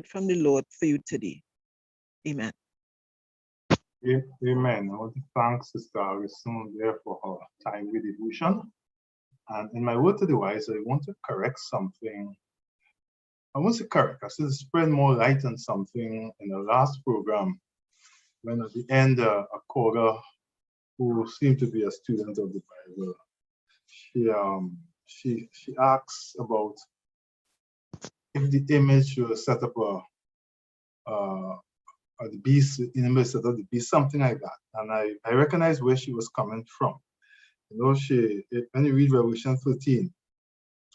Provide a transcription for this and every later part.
from the Lord for you today. Amen. Amen. I want to thank Sister Harrison there for her timely devotion. And in my word to the wise, I want to correct something. I want to correct. I should spread more light on something in the last program when at the end a caller who seemed to be a student of the Bible, she asks about if the image will set up the beast, image set up the beast, something like that. And I recognize where she was coming from. You know, when you read Revelation 13,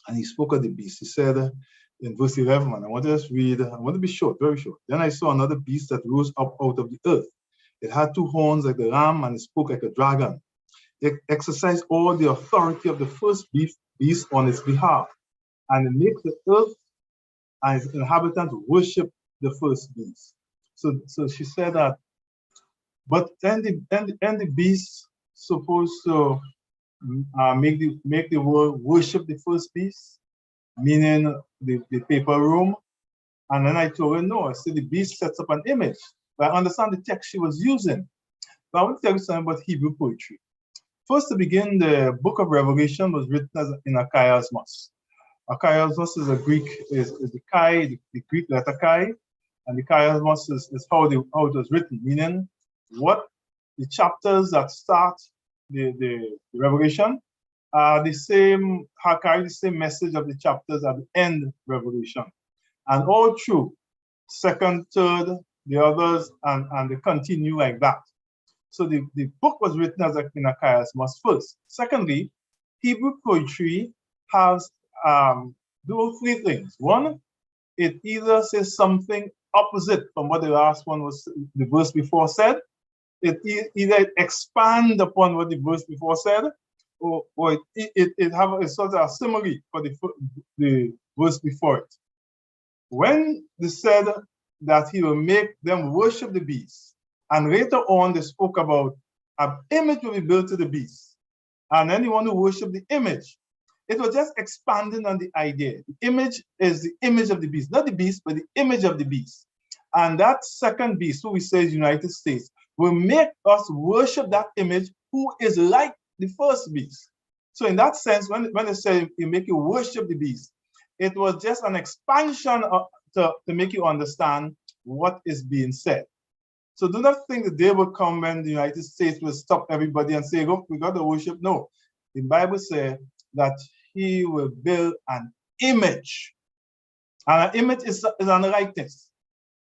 and he spoke of the beast, he said in verse 11, and I want to just read, I want to be short, very short. Then I saw another beast that rose up out of the earth. It had two horns like the ram, and it spoke like a dragon. It exercised all the authority of the first beast on its behalf, and it makes the earth and its inhabitants worship the first beast. So she said that, but then the beast supposed to make the world worship the first beast, meaning the paper room. And then I told her, no, I said the beast sets up an image. But I understand the text she was using. But I want to tell you something about Hebrew poetry. First to begin, the book of Revelation was written in a chiasmus. A chiasmus is the chi, the Greek letter chi, and the chiasmus is how it was written, meaning what the chapters that start the Revelation are the same, carry the same message of the chapters at the end Revelation. And all through, second, third, the others, and they continue like that. So the book was written as in a chiasmus first. Secondly, Hebrew poetry has do three things. One, it either says something opposite from what the last one was, the verse before said. It either expand upon what the verse before said, or it have a sort of a simile for the verse before it. When they said that he will make them worship the beast, and later on they spoke about an image will be built to the beast, and anyone who worship the image, it was just expanding on the idea. The image is the image of the beast, not the beast, but the image of the beast. And that second beast, who we say is United States, will make us worship that image who is like the first beast. So in that sense, when they say you make you worship the beast, it was just an expansion to make you understand what is being said. So do not think the day will come when the United States will stop everybody and say, look, we got to worship. No, the Bible says that he will build an image. And an image is an likeness.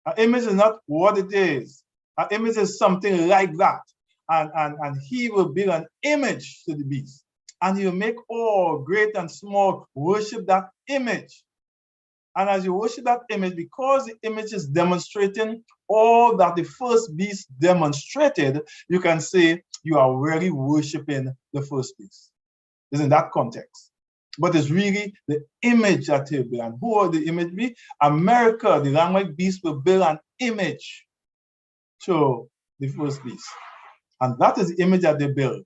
An image is not what it is. An image is something like that. And he will build an image to the beast. And he will make all, great and small, worship that image. And as you worship that image, because the image is demonstrating all that the first beast demonstrated, you can say you are really worshiping the first beast. It's in that context. But it's really the image that he'll build. And who will the image be? America, the language beast, will build an image to the first beast. And that is the image that they build,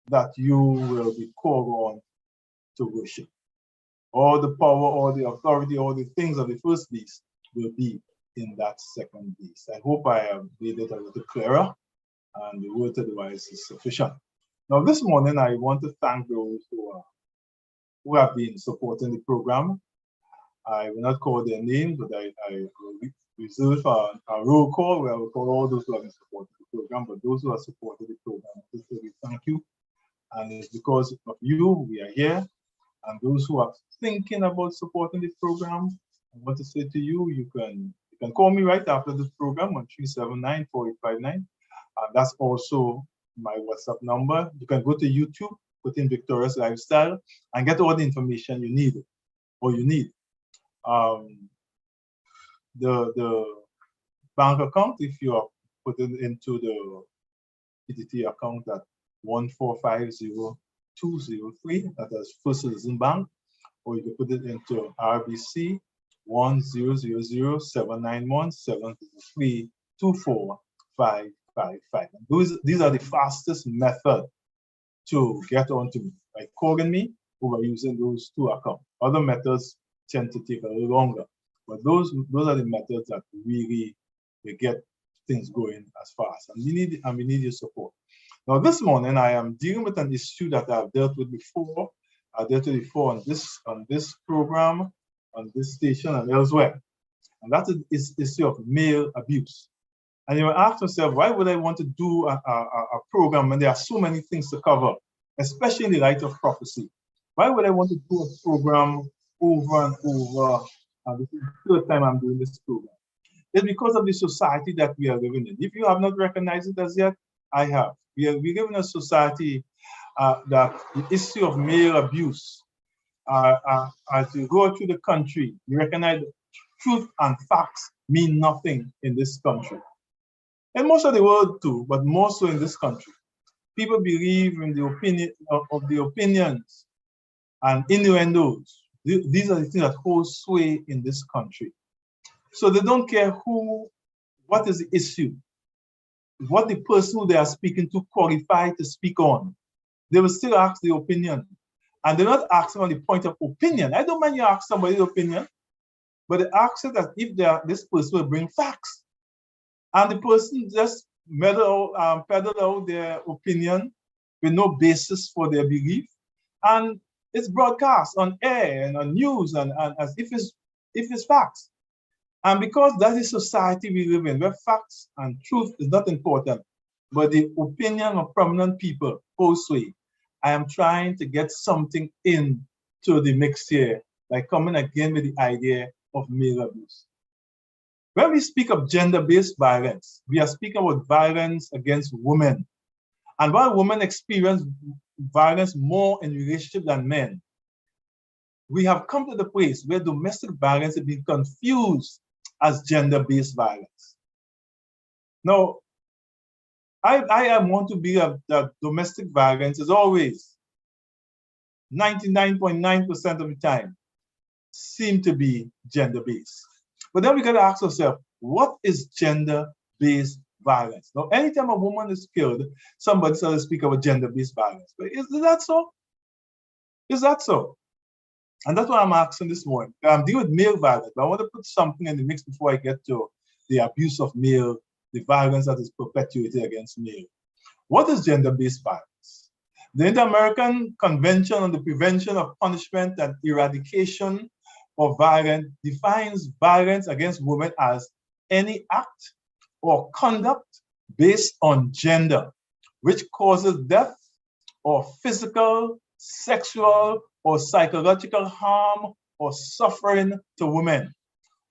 that you will be called on to worship. All the power, all the authority, all the things of the first beast will be in that second beast. I hope I have made it a little clearer, and the word to the wise is sufficient. Now, this morning, I want to thank those who have been supporting the program. I will not call their names, but I will reserve a roll call where I will call all those who have been supporting the program, but those who have supported the program, we thank you. And it's because of you we are here. And those who are thinking about supporting the program, I want to say to you, you can call me right after this program on 379-4859. That's also my WhatsApp number. You can go to YouTube, put in Victorious Lifestyle, and get all the information you need. The bank account, if you are putting into the PTT account at 1450203, that is First Citizen Bank, or you can put it into RBC 1000791732455. These are the fastest method to get onto me, by calling me or by using those two accounts. Other methods tend to take a little longer. But those are the methods that really will get things going as fast. And we need your support. Now, this morning I am dealing with an issue that I've dealt with before. I dealt with before on this program, on this station, and elsewhere. And that is the issue of male abuse. And you will ask yourself, why would I want to do a program when there are so many things to cover, especially in the light of prophecy? Why would I want to do a program over and over? This is the third time I'm doing this program. It's because of the society that we are living in. If you have not recognized it as yet, I have. We live in a society that the issue of male abuse, as you go through the country, you recognize that truth and facts mean nothing in this country. And most of the world too, but more so in this country. People believe in the opinion of the opinions and innuendos. These are the things that hold sway in this country. So they don't care what is the issue, what the person who they are speaking to qualified to speak on. They will still ask the opinion. And they're not asking on the point of opinion. I don't mind you ask somebody's opinion, but they ask it that if this person will bring facts. And the person just peddle out their opinion with no basis for their belief. And it's broadcast on air and on news and as if it's facts. And because that is society we live in, where facts and truth is not important, but the opinion of prominent people holds sway, I am trying to get something into the mix here, like coming again with the idea of male abuse. When we speak of gender-based violence, we are speaking about violence against women. And while women experience violence more in relationship than men, we have come to the place where domestic violence has been confused as gender-based violence. Now, I want to be that domestic violence is always 99.9% of the time seem to be gender-based. But then we got to ask ourselves, what is gender-based violence? Now, anytime a woman is killed, somebody starts to speak about gender-based violence. But is that so? Is that so? And that's what I'm asking this morning. I'm dealing with male violence, but I want to put something in the mix before I get to the abuse of male, the violence that is perpetuated against male. What is gender-based violence? The Inter-American Convention on the Prevention of Punishment and Eradication of Violence defines violence against women as any act or conduct based on gender, which causes death or physical, sexual, or psychological harm or suffering to women,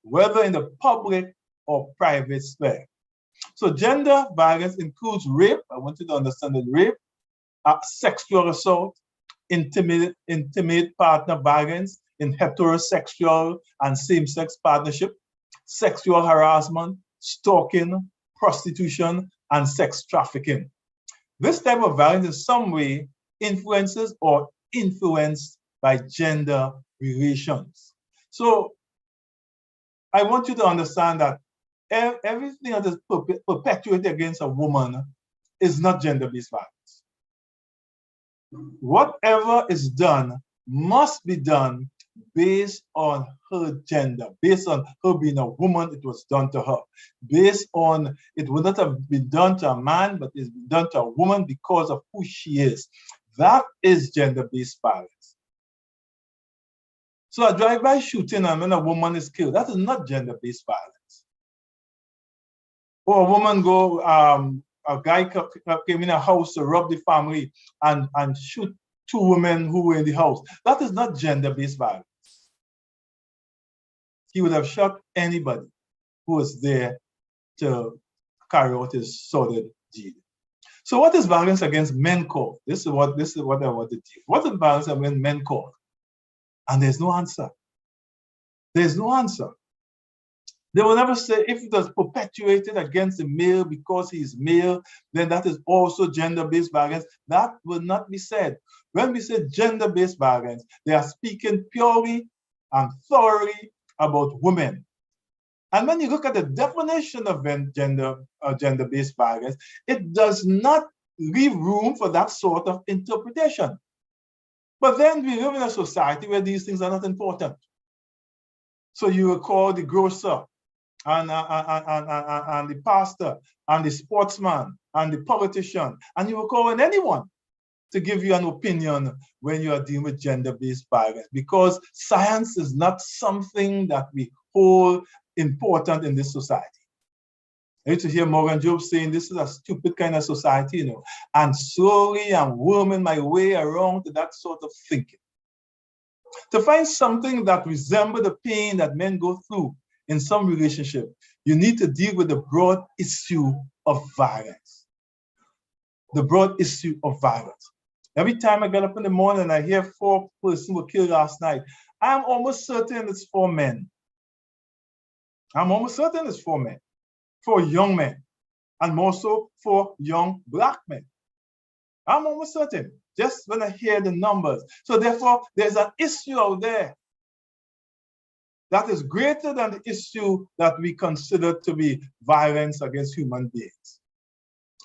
whether in the public or private sphere. So gender violence includes rape. I want you to understand that rape, sexual assault, intimate partner violence in heterosexual and same-sex partnership, sexual harassment, stalking, prostitution, and sex trafficking. This type of violence in some way influences or influenced by gender relations. So I want you to understand that everything that is perpetuated against a woman is not gender-based violence. Whatever is done must be done based on her gender, based on her being a woman, it was done to her. Based on, it would not have been done to a man, but it's been done to a woman because of who she is. That is gender-based violence. So a drive-by shooting and when a woman is killed, that is not gender-based violence. Or a woman a guy came in a house to rob the family and shoot two women who were in the house. That is not gender-based violence. He would have shot anybody who was there to carry out his sordid deed. So what is violence against men called? This is what I want to do. What is violence against men called? And there's no answer. There's no answer. They will never say if it was perpetuated against the male because he is male, then that is also gender-based violence. That will not be said. When we say gender-based violence, they are speaking purely and thoroughly about women. And when you look at the definition of gender-based violence, it does not leave room for that sort of interpretation. But then we live in a society where these things are not important. So you will call the grocer and the pastor and the sportsman and the politician, and you will call on anyone to give you an opinion when you are dealing with gender-based violence, because science is not something that we hold important in this society. I used to hear Morgan Job saying this is a stupid kind of society, you know, and slowly I'm worming my way around to that sort of thinking. To find something that resembles the pain that men go through in some relationship, you need to deal with the broad issue of violence. The broad issue of violence. Every time I get up in the morning and I hear 4 persons were killed last night, I'm almost certain it's 4 men. I'm almost certain it's 4 men, 4 young men, and more so 4 young Black men. I'm almost certain, just when I hear the numbers. So therefore, there's an issue out there that is greater than the issue that we consider to be violence against human beings.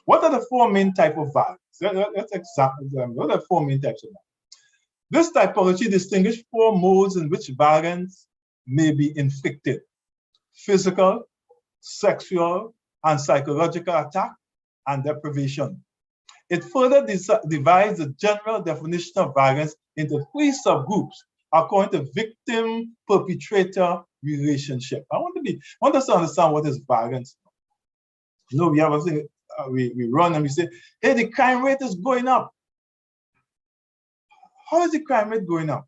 What are the 4 main types of violence? Let's examine them. What are the 4 main types of violence? This typology distinguishes 4 modes in which violence may be inflicted: physical, sexual, and psychological attack and deprivation. It further divides the general definition of violence into 3 subgroups according to victim-perpetrator relationship. I want us to understand what is violence. You know, we have a thing, we run and we say, hey, the crime rate is going up. How is the crime rate going up?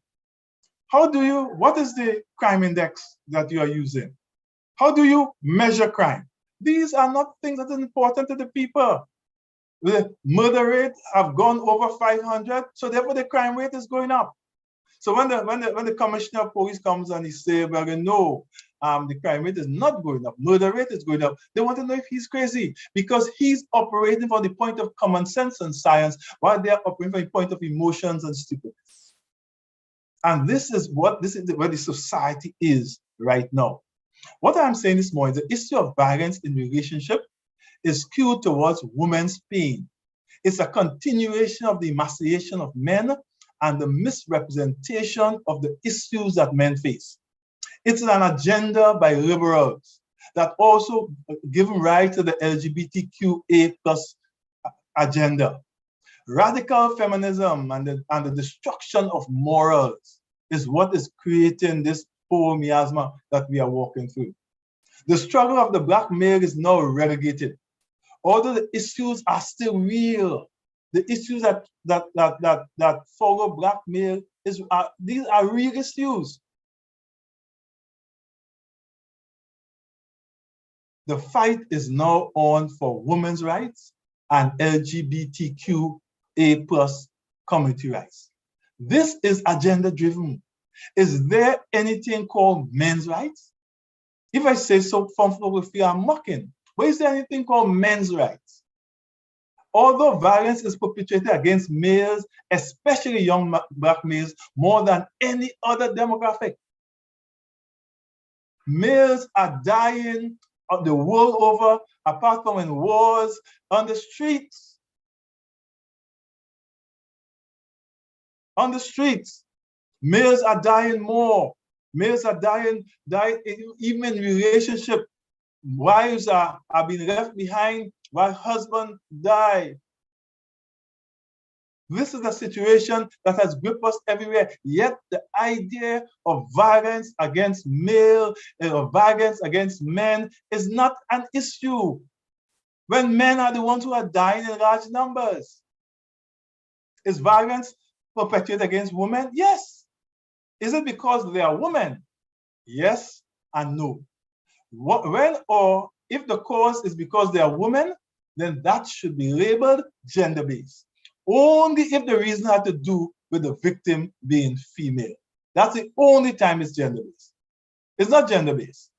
What is the crime index that you are using? How do you measure crime? These are not things that are important to the people. The murder rate have gone over 500, so therefore the crime rate is going up. So when the commissioner of police comes and he says, well, no, the crime rate is not going up, murder rate is going up, they want to know if he's crazy, because he's operating from the point of common sense and science, while they're operating from the point of emotions and stupidness. And this is where the society is right now. What I'm saying this morning, the issue of violence in relationship is skewed towards women's pain. It's a continuation of the emaciation of men and the misrepresentation of the issues that men face. It's an agenda by liberals that also give rise to the LGBTQA+ agenda. Radical feminism and the destruction of morals is what is creating this whole miasma that we are walking through. The struggle of the Black male is now relegated. Although the issues are still real, the issues that follow Black male, these are real issues. The fight is now on for women's rights and LGBTQA+ community rights. This is agenda driven. Is there anything called men's rights? If I say so, some people will feel I'm mocking. But is there anything called men's rights? Although violence is perpetrated against males, especially young Black males, more than any other demographic, males are dying the world over, apart from in wars, on the streets. On the streets, males are dying more. Males are dying even in relationship. Wives are being left behind while husbands die. This is a situation that has gripped us everywhere. Yet the idea of violence against male or violence against men is not an issue when men are the ones who are dying in large numbers. Is violence perpetrated against women? Yes. Is it because they are women? Yes and no. When or if the cause is because they are women, then that should be labeled gender-based. Only if the reason had to do with the victim being female. That's the only time it's gender-based. It's not gender-based.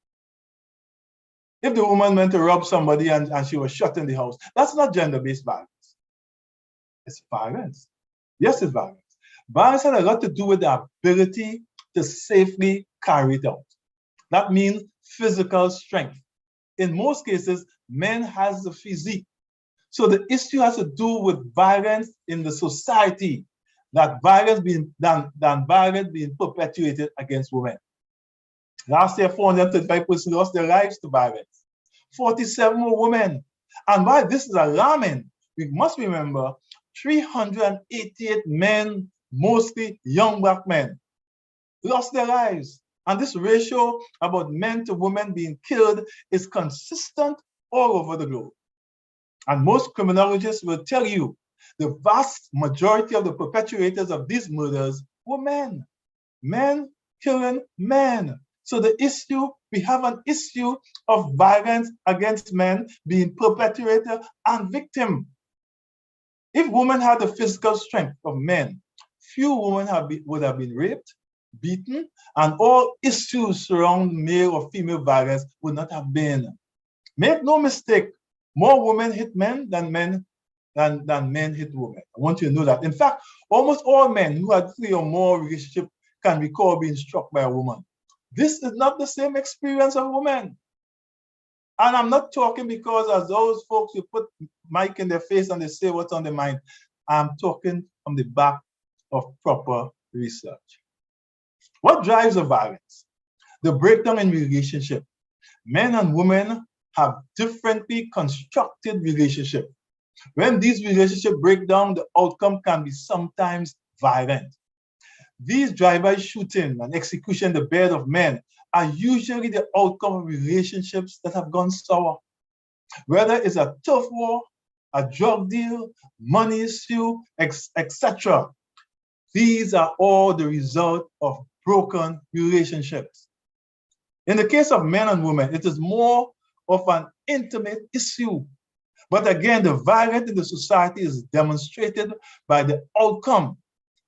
If the woman went to rob somebody and she was shot in the house, that's not gender-based violence. It's violence. Yes, it's violence. Violence has a lot to do with the ability to safely carry it out. That means physical strength. In most cases, men has the physique. So the issue has to do with violence in the society, that violence being perpetuated against women. Last year, 435 persons lost their lives to violence. 47 were women. And while this is alarming, we must remember 388 men, mostly young black men, lost their lives. And this ratio about men to women being killed is consistent all over the globe. And most criminologists will tell you the vast majority of the perpetrators of these murders were men. Men killing men. So we have an issue of violence against men being perpetrator and victim. If women had the physical strength of men, few women would have been raped, beaten, and all issues surrounding male or female violence would not have been. Make no mistake, more women hit men than men hit women. I want you to know that. In fact, almost all men who had 3 or more relationships can recall being struck by a woman. This is not the same experience of women. And I'm not talking because as those folks you put mic in their face and they say what's on their mind. I'm talking from the back of proper research. What drives the violence? The breakdown in relationship. Men and women have differently constructed relationships. When these relationships break down, the outcome can be sometimes violent. These drive-by shooting and execution in the bed of men are usually the outcome of relationships that have gone sour. Whether it's a turf war, a drug deal, money issue, etc. These are all the result of broken relationships. In the case of men and women, it is more of an intimate issue. But again, the violence in the society is demonstrated by the outcome.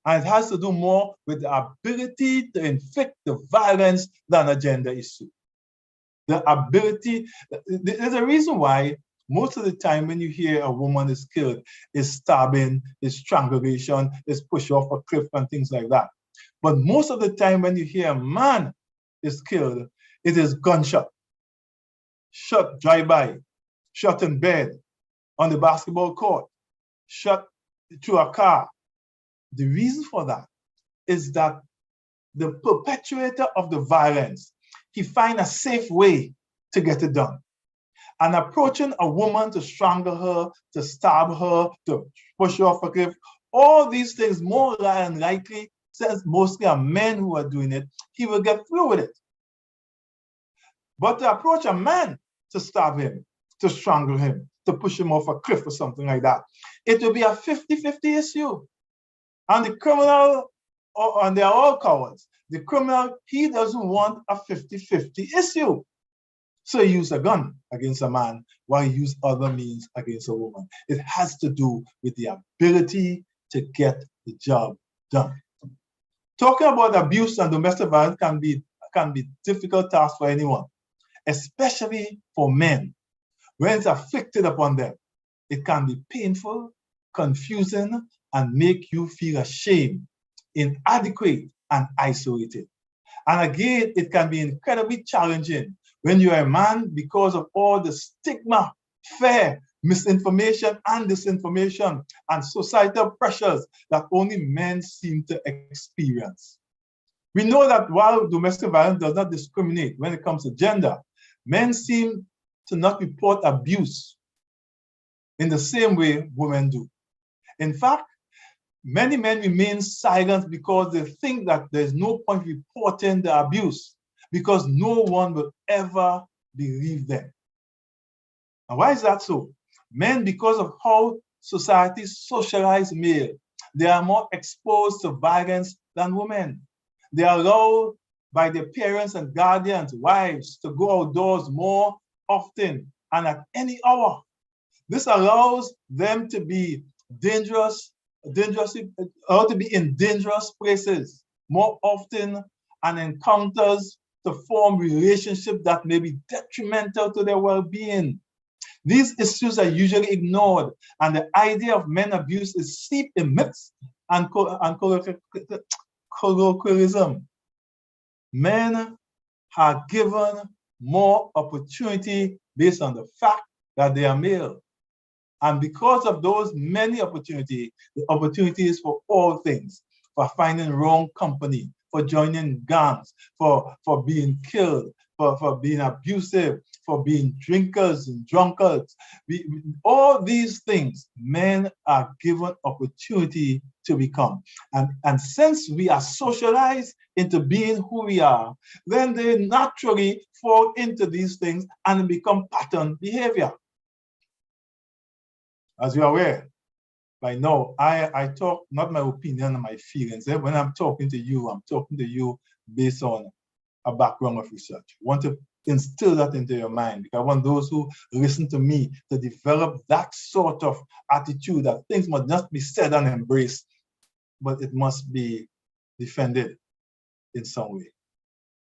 And it has to do more with the ability to inflict the violence than a gender issue. The ability, there's a reason why most of the time when you hear a woman is killed, is stabbing, is strangulation, is pushed off a cliff and things like that. But most of the time when you hear a man is killed, it is gunshot, shot drive-by, shot in bed, on the basketball court, shot through a car. The reason for that is that the perpetrator of the violence, he finds a safe way to get it done. And approaching a woman to strangle her, to stab her, to push her off a cliff, all these things more than likely, since mostly are men who are doing it, he will get through with it. But to approach a man to stab him, to strangle him, to push him off a cliff or something like that, it will be a 50-50 issue. And the criminal, and they are all cowards, the criminal, he doesn't want a 50-50 issue. So he used a gun against a man while he used other means against a woman. It has to do with the ability to get the job done. Talking about abuse and domestic violence can be difficult task for anyone, especially for men. When it's afflicted upon them, it can be painful, confusing, and make you feel ashamed, inadequate, and isolated. And again, it can be incredibly challenging when you are a man because of all the stigma, fear, misinformation, and disinformation, and societal pressures that only men seem to experience. We know that while domestic violence does not discriminate when it comes to gender, men seem to not report abuse in the same way women do. In fact, many men remain silent because they think that there's no point reporting the abuse because no one will ever believe them. And why is that so? Men, because of how society socializes male, they are more exposed to violence than women. They are allowed by their parents and guardians, wives, to go outdoors more often and at any hour. This allows them to be to be in dangerous places more often and encounters to form relationships that may be detrimental to their well-being. These issues are usually ignored, and the idea of men abuse is steeped in myths and colloquialism. Men are given more opportunity based on the fact that they are male. And because of those many opportunities, the opportunities for all things, for finding wrong company, for joining gangs, for being killed, for being abusive, for being drinkers and drunkards. All these things, men are given opportunity to become. And since we are socialized into being who we are, then they naturally fall into these things and become pattern behavior. As you are aware, by now, I talk not my opinion and my feelings. When I'm talking to you based on a background of research. I want to instill that into your mind, because I want those who listen to me to develop that sort of attitude that things must not be said and embraced, but it must be defended in some way.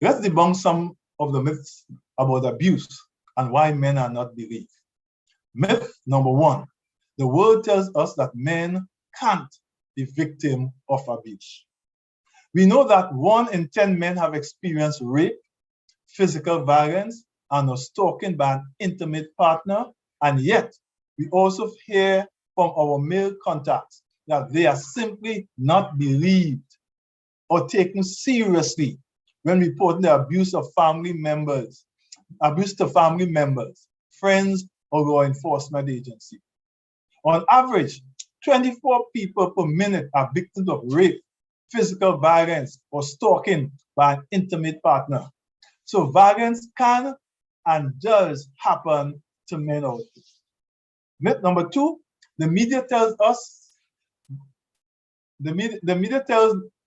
Let's debunk some of the myths about abuse and why men are not believed. Myth number one, the world tells us that men can't be victim of abuse. We know that 1 in 10 men have experienced rape, physical violence, and are stalking by an intimate partner, and yet we also hear from our male contacts that they are simply not believed or taken seriously when reporting the abuse of family members, abuse to family members, friends, or law enforcement agency. On average, 24 people per minute are victims of rape, physical violence, or stalking by an intimate partner. So violence can and does happen to men also. Myth number two, the media tells us,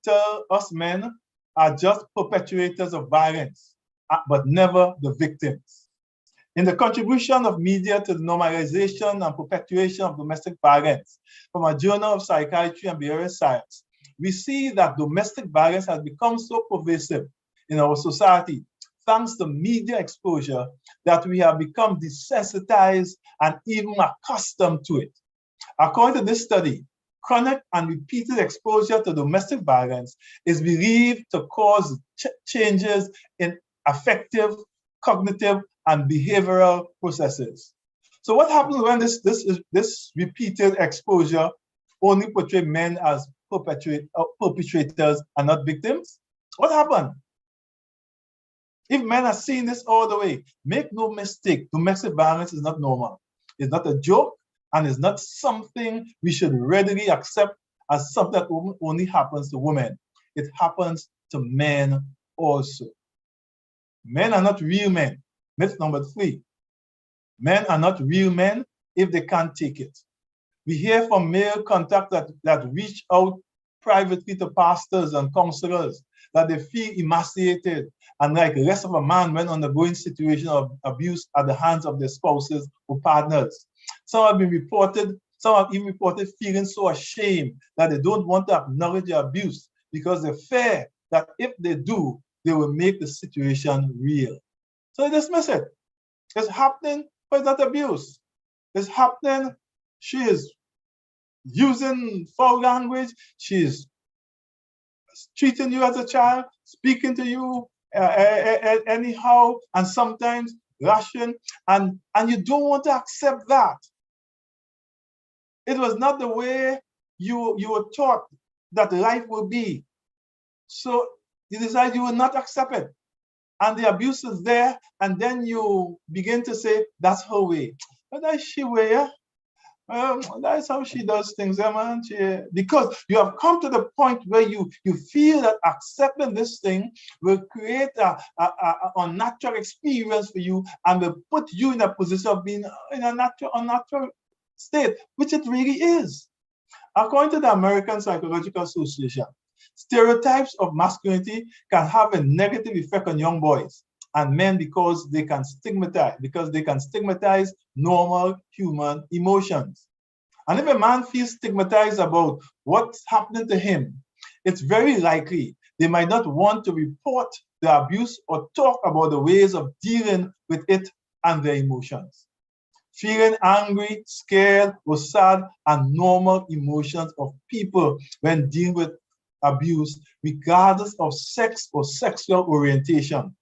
tell us men are just perpetrators of violence, but never the victims. In the contribution of media to the normalization and perpetuation of domestic violence, from a Journal of Psychiatry and Behavioral Science, we see that domestic violence has become so pervasive in our society, thanks to media exposure, that we have become desensitized and even accustomed to it. According to this study, chronic and repeated exposure to domestic violence is believed to cause changes in affective, cognitive, and behavioral processes. So what happens when this repeated exposure only portrays men as perpetrators and not victims? What happened? If men are seeing this all the way, make no mistake, domestic violence is not normal. It's not a joke, and it's not something we should readily accept as something that only happens to women. It happens to men also. Men are not real men. Myth number three, men are not real men if they can't take it. We hear from male contact that reach out privately to pastors and counselors that they feel emaciated and like less of a man when undergoing situation of abuse at the hands of their spouses or partners. Some have even reported feeling so ashamed that they don't want to acknowledge the abuse because they fear that if they do, they will make the situation real. So they dismiss it. It's happening, but it's not abuse. It's happening. She is using foul language. She's treating you as a child, speaking to you anyhow, and sometimes rushing, and you don't want to accept that. It was not the way you were taught that life will be. So you decide you will not accept it. And the abuse is there, and then you begin to say, that's her way. But that's she way, yeah? That's how she does things, man. Because you have come to the point where you feel that accepting this thing will create a unnatural experience for you and will put you in a position of being in a unnatural state, which it really is. According to the American Psychological Association, stereotypes of masculinity can have a negative effect on young boys and men because they can stigmatize normal human emotions. And if a man feels stigmatized about what's happening to him, it's very likely they might not want to report the abuse or talk about the ways of dealing with it and their emotions. Feeling angry, scared, or sad are normal emotions of people when dealing with abuse, regardless of sex or sexual orientation.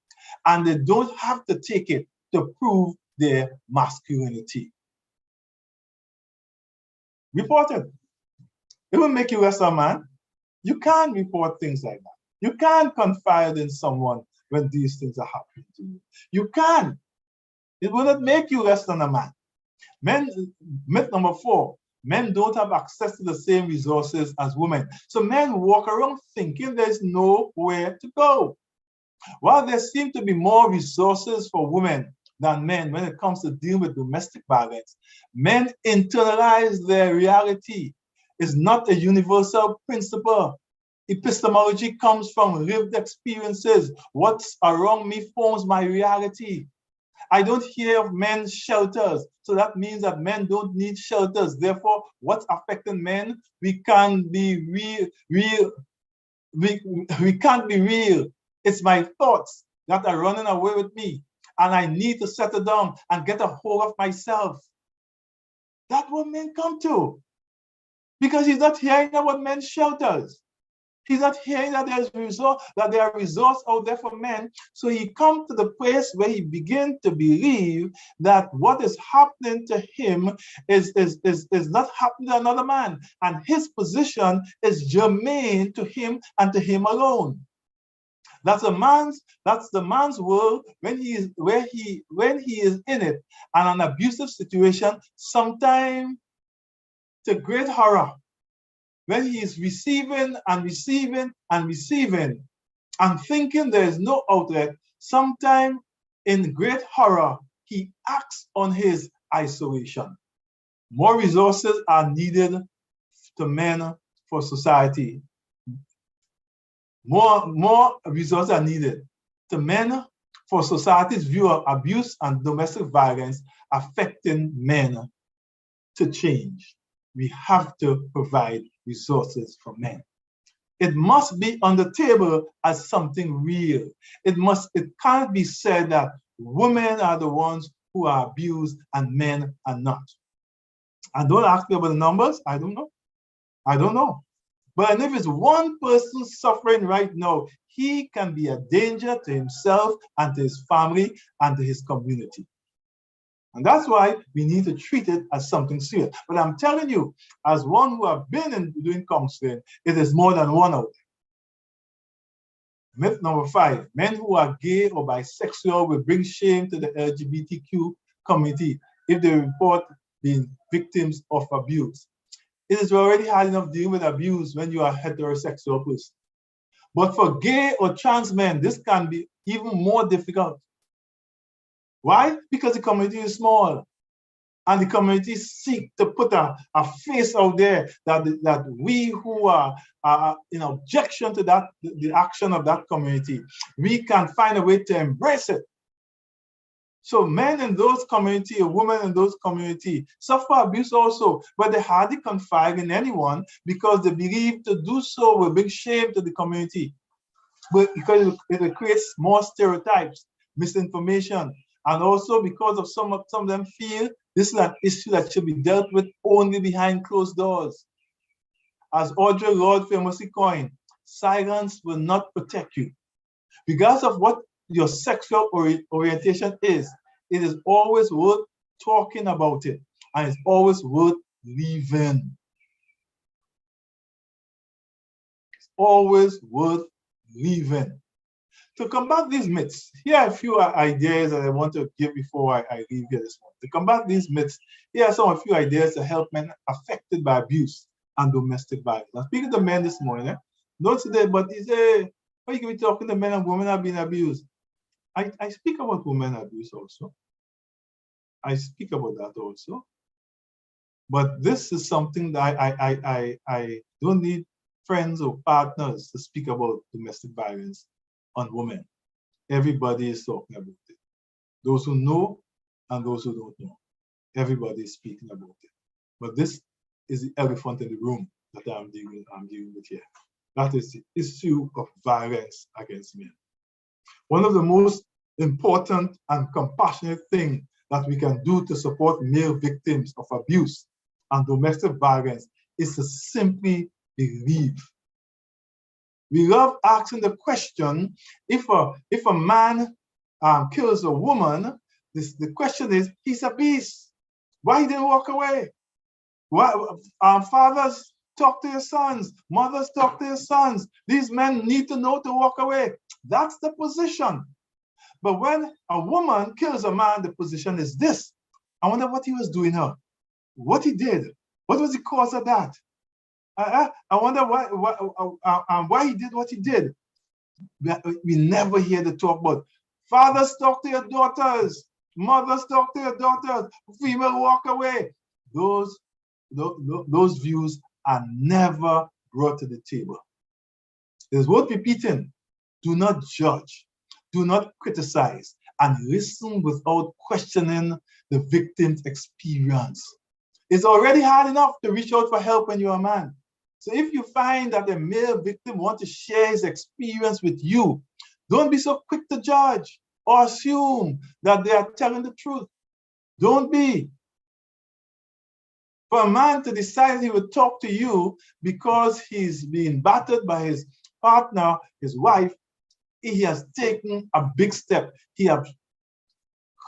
And they don't have to take it to prove their masculinity. Report it. It will make you less a man. You can't report things like that. You can't confide in someone when these things are happening to you. You can't. It will not make you less than a man. Myth number 4, men don't have access to the same resources as women. So men walk around thinking there's nowhere to go. While there seem to be more resources for women than men when it comes to dealing with domestic violence, men internalize their reality. It's not a universal principle. Epistemology comes from lived experiences. What's around me forms my reality. I don't hear of men's shelters. So that means that men don't need shelters. Therefore, what's affecting men? We can't be real. We can't be real. It's my thoughts that are running away with me. And I need to settle down and get a hold of myself. That's what men come to. Because he's not hearing about men's shelters. He's not hearing that there are resources out there for men. So he comes to the place where he begins to believe that what is happening to him is not happening to another man. And his position is germane to him and to him alone. That's the man's world when he is in it, and an abusive situation, sometimes to great horror. When he is receiving and receiving and receiving and thinking there is no outlet, sometime in great horror, he acts on his isolation. More resources are needed to men for society. More resources are needed to men for society's view of abuse and domestic violence affecting men to change. We have to provide resources for men. It must be on the table as something real. It can't be said that women are the ones who are abused and men are not. And don't ask me about the numbers. I don't know. But if it's one person suffering right now, he can be a danger to himself and to his family and to his community. And that's why we need to treat it as something serious. But I'm telling you, as one who have been doing counseling, it is more than one out there. Myth number 5, men who are gay or bisexual will bring shame to the LGBTQ community if they report being victims of abuse. It is already hard enough dealing with abuse when you are a heterosexual person. But for gay or trans men, this can be even more difficult. Why? Because the community is small. And the community seek to put a face out there that we who are in objection to that, the action of that community, we can find a way to embrace it. So men in those communities, women in those communities suffer abuse also, but they hardly confide in anyone because they believe to do so will bring shame to the community. But because it creates more stereotypes, misinformation, and also because of some of them feel this is an issue that should be dealt with only behind closed doors. As Audre Lorde famously coined, silence will not protect you. Regardless of what your sexual orientation is, it is always worth talking about it, and it's always worth leaving. It's always worth leaving. To combat these myths, here are a few ideas that I want to give before I leave here this morning. To combat these myths, here are a few ideas to help men affected by abuse and domestic violence. I'm speaking to men this morning. Don't say that, but he say, why you can be talking to men and women have been abused? I speak about women abuse also. I speak about that also. But this is something that I don't need friends or partners to speak about domestic violence on women. Everybody is talking about it. Those who know and those who don't know. Everybody is speaking about it. But this is the elephant in the room that I'm dealing with here. That is the issue of violence against men. One of the most important and compassionate things that we can do to support male victims of abuse and domestic violence is to simply believe. We love asking the question, if a man kills a woman, the question is, he's a beast. Why he didn't walk away? Why, fathers, Talk to your sons. Mothers, talk to your sons. These men need to know to walk away. That's the position. But when a woman kills a man, the position is this. I wonder what he was doing her. What he did. What was the cause of that? I wonder why he did what he did. We never hear the talk about fathers talk to your daughters, mothers talk to your daughters, female walk away. Those views are never brought to the table. It's worth repeating. Do not judge, do not criticize, and listen without questioning the victim's experience. It's already hard enough to reach out for help when you're a man. So if you find that a male victim wants to share his experience with you, don't be so quick to judge or assume that they are telling the truth. Don't be. For a man to decide he would talk to you because he's being battered by his partner, his wife, he has taken a big step. He has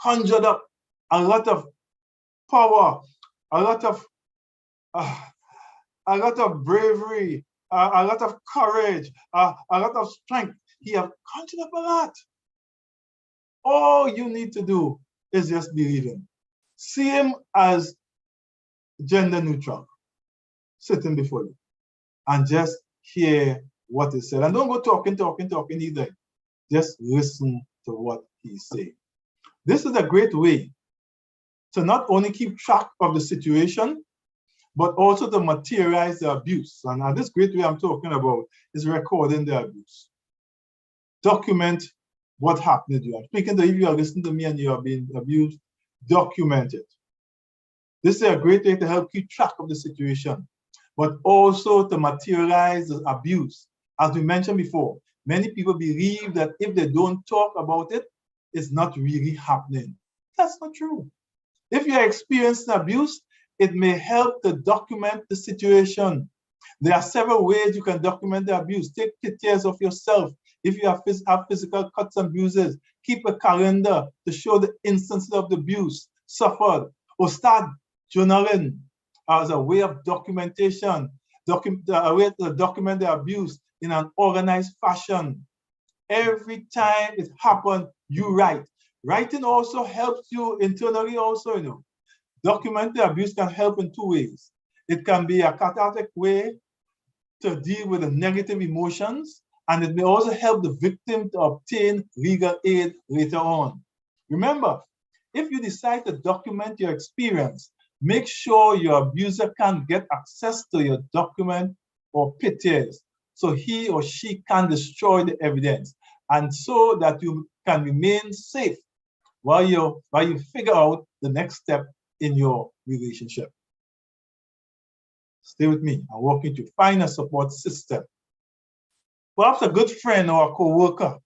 conjured up a lot of power, a lot of bravery, a lot of courage, a lot of strength. He has conjured up a lot. All you need to do is just believe him. See him as gender neutral, sitting before you, and just hear what is said. And don't go talking either. Just listen to what he's saying. This is a great way to not only keep track of the situation, but also to materialize the abuse. And this great way I'm talking about is recording the abuse. Document what happened to you. I'm speaking to you, if you are listening to me and you are being abused, document it. This is a great way to help keep track of the situation, but also to materialize the abuse. As we mentioned before, many people believe that if they don't talk about it, it's not really happening. That's not true. If you are experiencing abuse, it may help to document the situation. There are several ways you can document the abuse. Take pictures of yourself. If you have physical cuts and bruises, keep a calendar to show the instances of the abuse suffered, or start journaling as a way of documentation, a way to document the abuse in an organized fashion. Every time it happens, you write. Writing also helps you internally also, Document the abuse can help in two ways. It can be a cathartic way to deal with the negative emotions, and it may also help the victim to obtain legal aid later on. Remember, if you decide to document your experience, make sure your abuser can get access to your document or pictures so he or she can destroy the evidence, and so that you can remain safe while you figure out the next step in your relationship. Stay with me. I'm working to find a support system. Perhaps a good friend or a co-worker,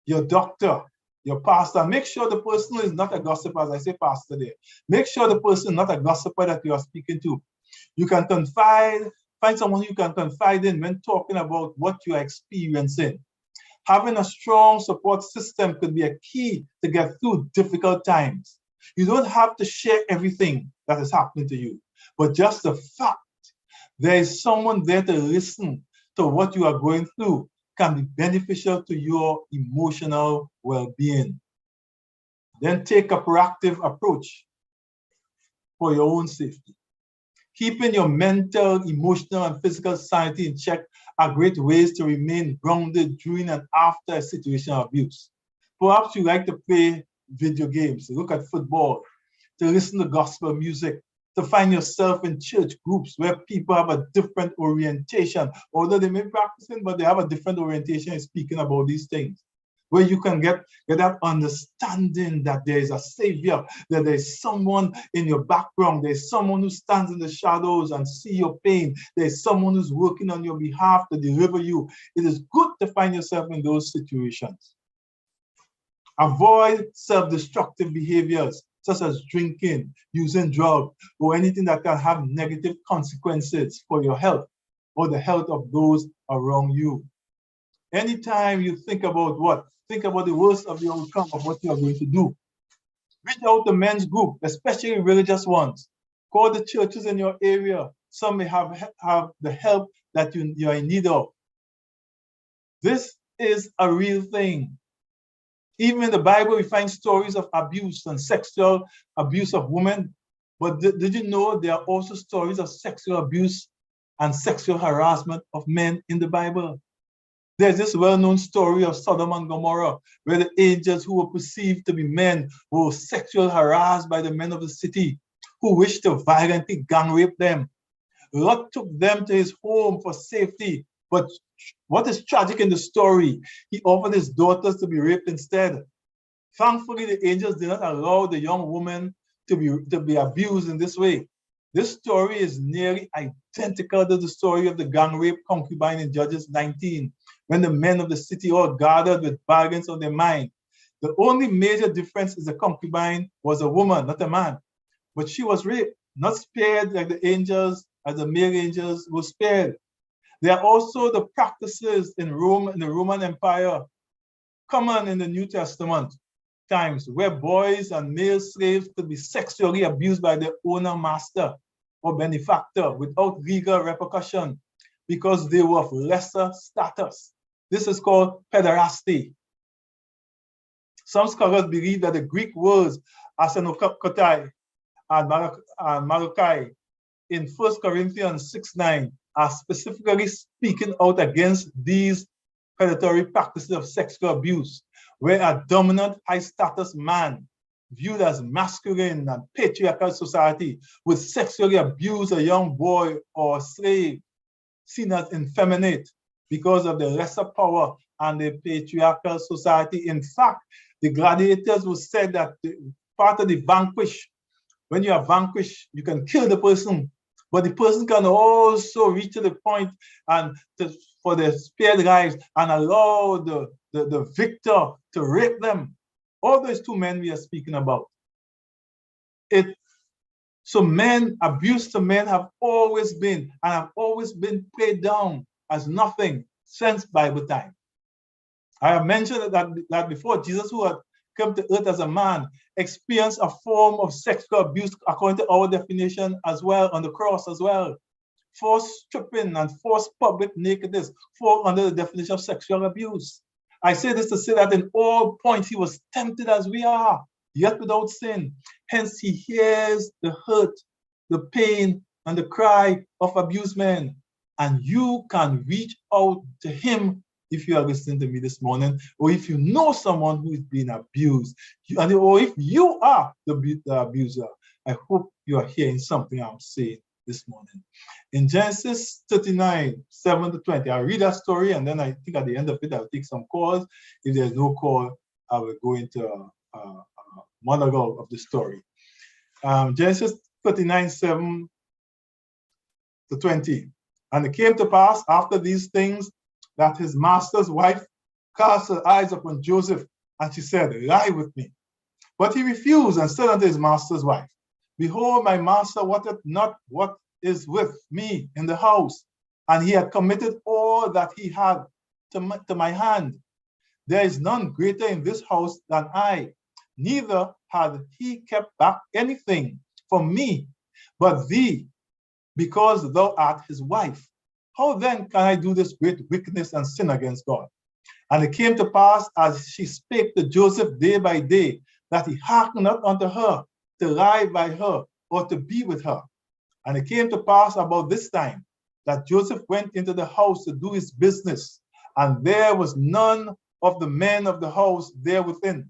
your doctor, your pastor. Make sure the person is not a gossiper, as I say pastor there. Make sure the person is not a gossiper that you are speaking to. You can find someone you can confide in when talking about what you are experiencing. Having a strong support system could be a key to get through difficult times. You don't have to share everything that is happening to you, but just the fact there is someone there to listen to what you are going through can be beneficial to your emotional well-being. Then take a proactive approach for your own safety. Keeping your mental, emotional, and physical sanity in check are great ways to remain grounded during and after a situation of abuse. Perhaps you like to play video games, to look at football, to listen to gospel music, to find yourself in church groups where people have a different orientation, although they may be practicing, but they have a different orientation in speaking about these things, where you can get that understanding that there is a savior, that there is someone in your background, there's someone who stands in the shadows and see your pain, there's someone who's working on your behalf to deliver you. It is good to find yourself in those situations. Avoid self-destructive behaviors, such as drinking, using drugs, or anything that can have negative consequences for your health or the health of those around you. Anytime you think about the worst of the outcome of what you are going to do. Reach out to men's group, especially religious ones. Call the churches in your area. some may have the help that you are in need of. This is a real thing. Even in the Bible, we find stories of abuse and sexual abuse of women. But did you know there are also stories of sexual abuse and sexual harassment of men in the Bible? There's this well-known story of Sodom and Gomorrah, where the angels who were perceived to be men were sexually harassed by the men of the city, who wished to violently gang rape them. Lot took them to his home for safety. But what is tragic in the story, he offered his daughters to be raped instead. Thankfully, the angels did not allow the young woman to be abused in this way. This story is nearly identical to the story of the gang rape concubine in Judges 19, when the men of the city all gathered with bargains on their mind. The only major difference is the concubine was a woman, not a man. But she was raped, not spared like the angels, as the male angels were spared. There are also the practices in Rome, in the Roman Empire, common in the New Testament times, where boys and male slaves could be sexually abused by their owner, master, or benefactor without legal repercussion because they were of lesser status. This is called pederasty. Some scholars believe that the Greek words asenokotai and malakai in 1 Corinthians 6:9 are specifically speaking out against these predatory practices of sexual abuse, where a dominant high-status man viewed as masculine and patriarchal society would sexually abuse a young boy or slave seen as effeminate because of the lesser power and the patriarchal society. In fact, the gladiators would say that part of the vanquish, when you are vanquished, you can kill the person, but the person can also reach to the point and for their spared lives and allow the victor to rape them. All those two men we are speaking about. So men, abuse to men have always been and have always been played down as nothing since Bible time. I have mentioned that before. Jesus, who had come to earth as a man, experienced a form of sexual abuse according to our definition as well on the cross as well. Forced stripping and forced public nakedness fall under the definition of sexual abuse. I say this to say that in all points he was tempted as we are, yet without sin. Hence he hears the hurt, the pain, and the cry of abused men. And you can reach out to him if you are listening to me this morning, or if you know someone who is being abused, or if you are the abuser. I hope you are hearing something I'm saying this morning. In Genesis 39, 7 to 20, I'll read that story, and then I think at the end of it, I'll take some calls. If there's no call, I will go into a monologue of the story. Genesis 39, 7 to 20. And it came to pass after these things that his master's wife cast her eyes upon Joseph, and she said, "Lie with me." But he refused and said unto his master's wife, "Behold, my master wotteth not what is with me in the house, and he had committed all that he had to my hand. There is none greater in this house than I, neither had he kept back anything from me, but thee, because thou art his wife. How then can I do this great wickedness and sin against God?" And it came to pass, as she spake to Joseph day by day, that he hearkened not unto her, to lie by her, or to be with her. And it came to pass about this time, that Joseph went into the house to do his business, and there was none of the men of the house there within.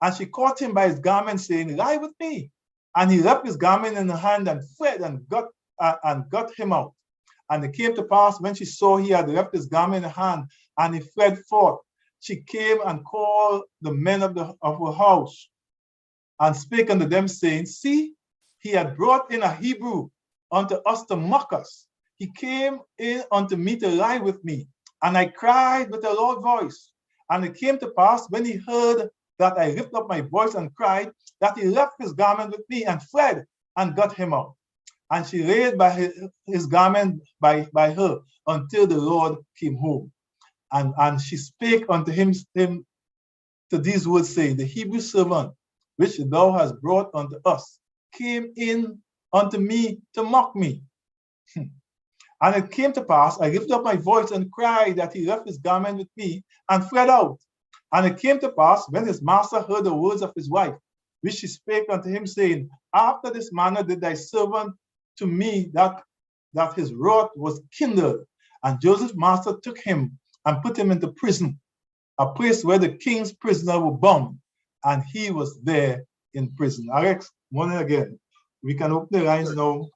And she caught him by his garment, saying, "Lie with me." And he left his garment in her hand and fled and got him out. And it came to pass, when she saw he had left his garment in her hand, and he fled forth, she came and called the men of her house, and spake unto them, saying, "See, he had brought in a Hebrew unto us to mock us. He came in unto me to lie with me, and I cried with a loud voice. And it came to pass, when he heard that I lifted up my voice and cried, that he left his garment with me and fled and got him out. And she laid by his garment by her until the Lord came home. And she spake unto him to these words, saying, The Hebrew servant, which thou hast brought unto us, came in unto me to mock me. And it came to pass, I lifted up my voice and cried that he left his garment with me and fled out. And it came to pass, when his master heard the words of his wife, which she spake unto him, saying, After this manner did thy servant to me, that his wrath was kindled. And Joseph's master took him and put him into prison, a place where the king's prisoners were bound, and he was there in prison. Alex, morning again. We can open the lines now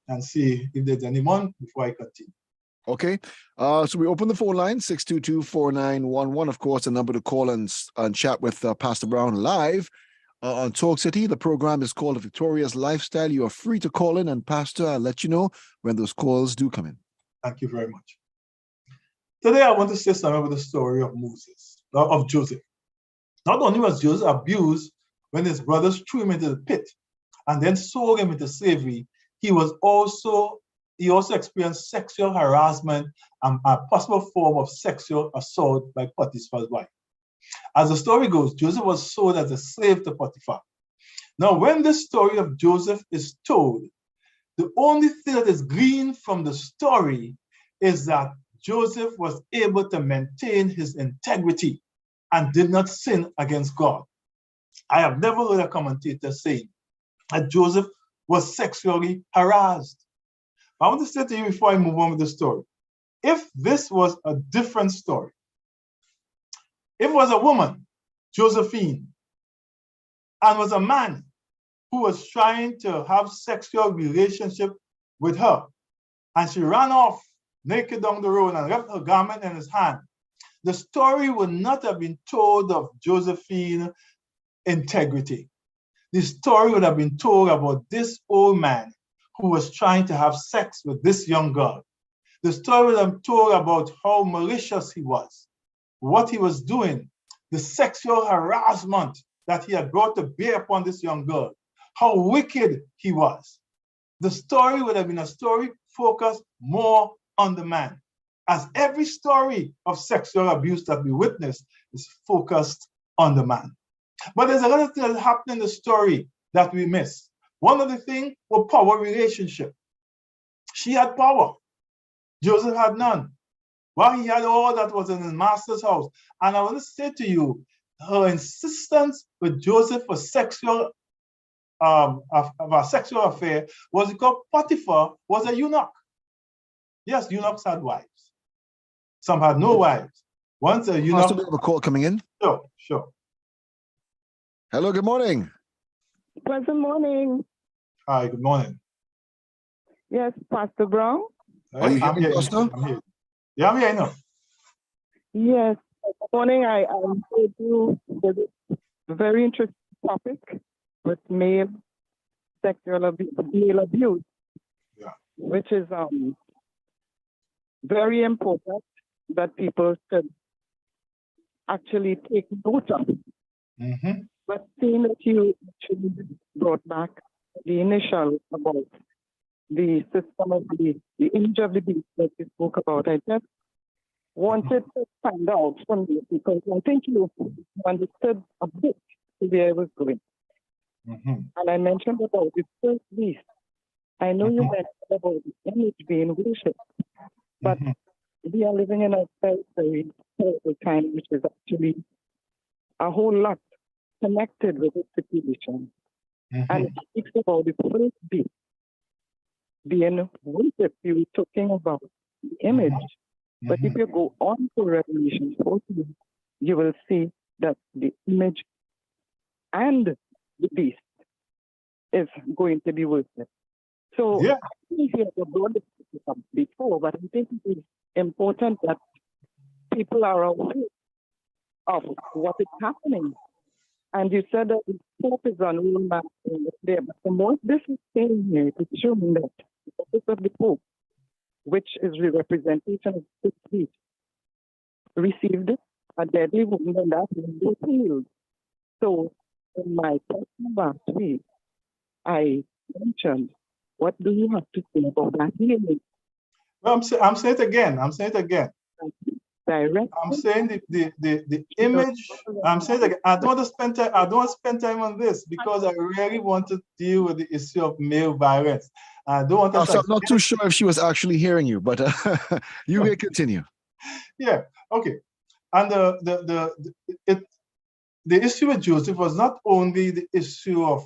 and see if there's anyone before I continue. Okay. So we open the phone line, 622-4911. Of course, the number to call and chat with Pastor Browne live on Talk City. The program is called A Victorious Lifestyle. You are free to call in, and Pastor, I'll let you know when those calls do come in. Thank you very much. Today, I want to say something about the story of Joseph. Not only was Joseph abused when his brothers threw him into the pit and then sold him into slavery, he also experienced sexual harassment and a possible form of sexual assault by Potiphar's wife. As the story goes, Joseph was sold as a slave to Potiphar. Now, when the story of Joseph is told, the only thing that is gleaned from the story is that Joseph was able to maintain his integrity and did not sin against God. I have never heard a commentator say that Joseph was sexually harassed. I want to say to you before I move on with the story, if this was a different story, if it was a woman, Josephine, and was a man who was trying to have sexual relationship with her, and she ran off naked down the road and left her garment in his hand, the story would not have been told of Josephine's integrity. The story would have been told about this old man who was trying to have sex with this young girl. The story would have been told about how malicious he was, what he was doing, the sexual harassment that he had brought to bear upon this young girl, how wicked he was. The story would have been a story focused more on the man, as every story of sexual abuse that we witness is focused on the man. But there's a lot of things that happen in the story that we miss. One of the things was power relationship. She had power. Joseph had none. Well, he had all that was in his master's house. And I want to say to you, her insistence with Joseph for a sexual affair was because Potiphar was a eunuch. Yes, eunuchs had wives. Some had no wives. Once a eunuch. Pastor, we have a call coming in. Sure. Hello, good morning. Pleasant morning. Hi, good morning. Yes, Pastor Browne. Are you here, Pastor? I'm here. Yeah, I'm here now. Yes, this morning I heard you with a very interesting topic with male abuse, Yeah. which is very important that people should actually take note of. Mm-hmm. But seeing that you actually brought back the initial about the system of the image of the beast that you spoke about, I just wanted to find out from you because I think you understood a bit where I was going. Mm-hmm. And I mentioned about the first beast. I know you mentioned about the image being worshipped, but we are living in a very, very terrible time, which is actually a whole lot connected with this situation. And it speaks about the first beast being worshipped. You were talking about the image. But if you go on to Revelation 14, you will see that the image and the beast is going to be worshipped. So Yeah. I think you have brought this up before, but I think it is important that people are aware of what is happening. And you said that the Pope is on one man there, but the more this is saying here, it is showing that the office of the Pope, which is the representation of the beast, received a deadly wound and that was healed. So in my question last week, I mentioned, what do you have to say about that healing? Well, I'm saying it again. direct. I'm saying the image. I'm saying like I don't want to spend time. I don't want to spend time on this because I really want to deal with the issue of male violence. I don't want to. So I'm not too sure if she was actually hearing you, but you may continue. Yeah. Okay. And the issue with Joseph was not only the issue of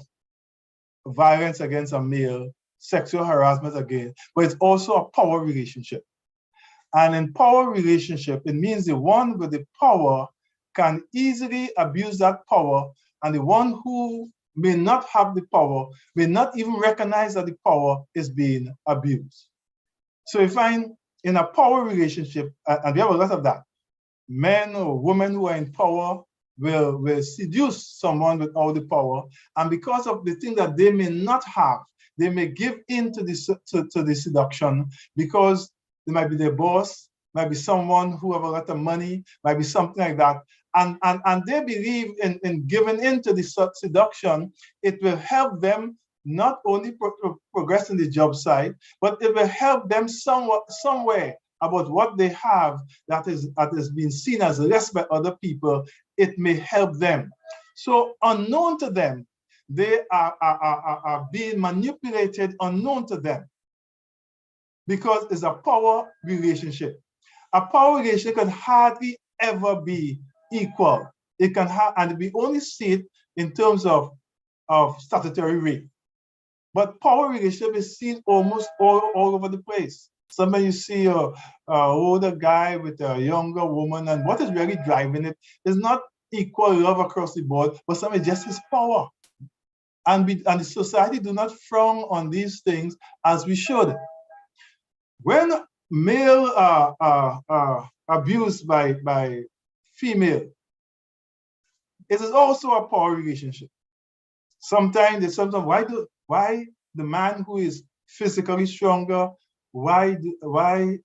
violence against a male, sexual harassment against, but it's also a power relationship. And in power relationship, it means the one with the power can easily abuse that power, and the one who may not have the power may not even recognize that the power is being abused. So you find in a power relationship, and we have a lot of that, men or women who are in power will seduce someone without the power, and because of the thing that they may not have, they may give in to the seduction because they might be their boss, might be someone who have a lot of money, might be something like that. And they believe in giving into the seduction, it will help them not only progress in the job site, but it will help them somewhere about what they have that is being seen as less by other people. It may help them. So unknown to them, they are being manipulated unknown to them, because it's a power relationship. A power relationship can hardly ever be equal. It can have, and we only see it in terms of statutory rape. But power relationship is seen almost all over the place. Sometimes you see a older guy with a younger woman, and what is really driving it is not equal love across the board, but sometimes just his power. And the society do not frown on these things as we should. When male are abused by female, it is also a power relationship. Sometimes why the man who is physically stronger, why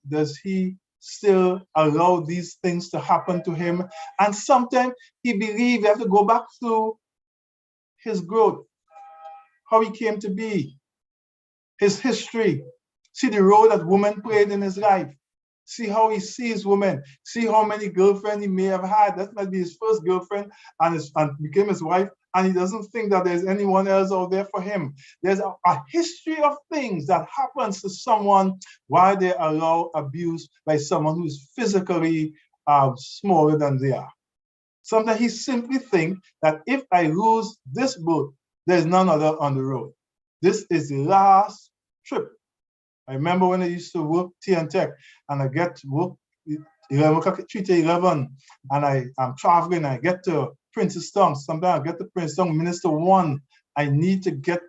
does he still allow these things to happen to him? And sometimes he believes you have to go back to his growth, how he came to be, his history, see the role that woman played in his life, see how he sees women, see how many girlfriends he may have had. That might be his first girlfriend and became his wife, and he doesn't think that there's anyone else out there for him. There's a history of things that happens to someone while they allow abuse by someone who's physically smaller than they are. Sometimes he simply think that if I lose this boat, there's none other on the road. This is the last trip. I remember when I used to work Tech, and I get to work 3 to 11, and I'm traveling. I get to Princeton. Sometimes I get to Princeton, Minister 1. I need to get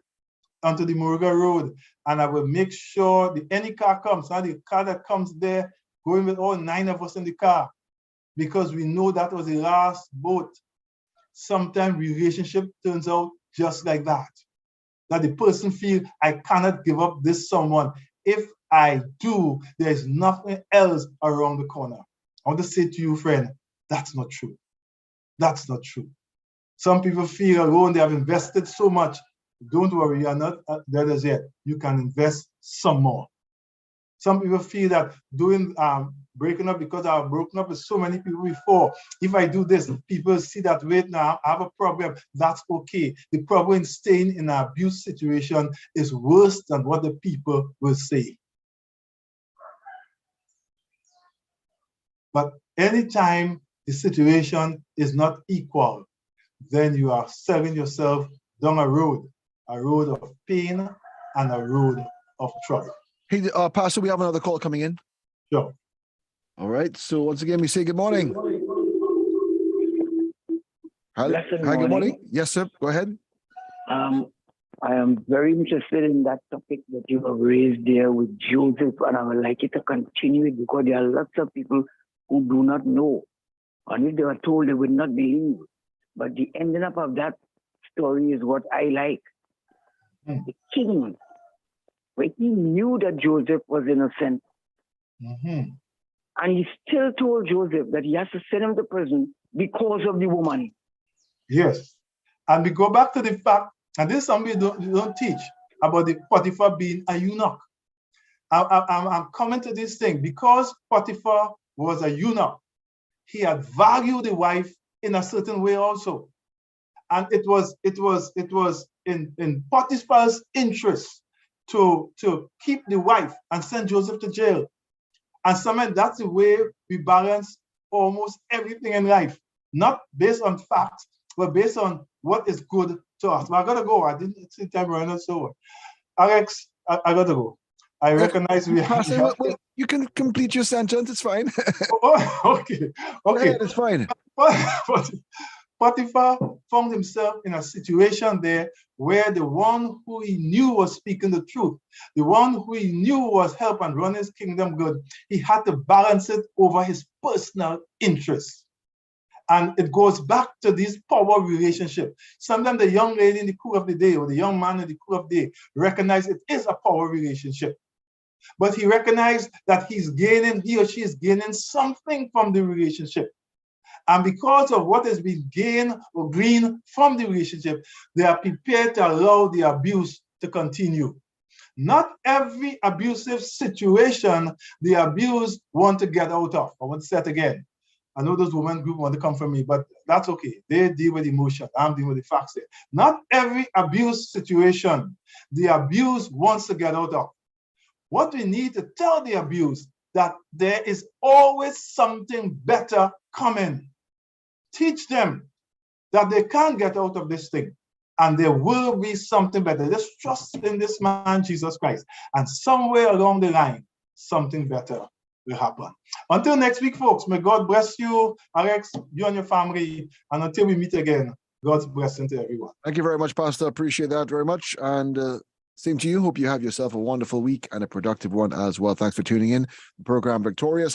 onto the Moruga Road, and I will make sure any car comes, not the car that comes there, going with all 9 of us in the car, because we know that was the last boat. Sometimes relationship turns out just like that. That the person feels, I cannot give up this someone. If I do, there's nothing else around the corner. I want to say to you, friend, that's not true. That's not true. Some people feel alone, they have invested so much. Don't worry, you're not there as yet. You can invest some more. Some people feel that doing breaking up, because I've broken up with so many people before. If I do this, people see that, wait, now I have a problem. That's okay. The problem in staying in an abuse situation is worse than what the people will say. But anytime the situation is not equal, then you are selling yourself down a road of pain and a road of trouble. Hey, Pastor, we have another call coming in. Sure. All right. So once again, we say good morning. Hi, good morning. Yes, sir. Go ahead. I am very interested in that topic that you have raised there with Joseph, and I would like it to continue it because there are lots of people who do not know. And if they were told, they would not believe. But the ending up of that story is what I like. The king, when he knew that Joseph was innocent, and he still told Joseph that he has to send him to prison because of the woman. Yes. And we go back to the fact, and this is something you don't teach, about the Potiphar being a eunuch. I'm coming to this thing because Potiphar was a eunuch. he had valued the wife in a certain way also. And it was in Potiphar's interest to keep the wife and send Joseph to jail. And sometimes that's the way we balance almost everything in life, not based on facts, but based on what is good to us. But I gotta go. I didn't see time running so. Alex, I gotta go. I recognize we Pastor, have. well, you can complete your sentence. It's fine. Oh, okay. Yeah, it's fine. But Potiphar found himself in a situation there where the one who he knew was speaking the truth, the one who he knew was help and run his kingdom good, he had to balance it over his personal interests. And it goes back to this power relationship. Sometimes the young lady in the cool of the day or the young man in the cool of the day recognize it is a power relationship. But he recognized that he or she is gaining something from the relationship. And because of what has been gained or gleaned from the relationship, they are prepared to allow the abuse to continue. Not every abusive situation the abused want to get out of. I want to say it again. I know those women group want to come from me, but that's okay. They deal with emotion. I'm dealing with the facts there. Not every abuse situation the abused wants to get out of. What we need to tell the abused that there is always something better coming. Teach them that they can't get out of this thing and there will be something better. Just trust in this man, Jesus Christ. And somewhere along the line, something better will happen. Until next week, folks, may God bless you, Alex, you and your family. And until we meet again, God's blessing to everyone. Thank you very much, Pastor. Appreciate that very much. And same to you. Hope you have yourself a wonderful week and a productive one as well. Thanks for tuning in. The program Victorious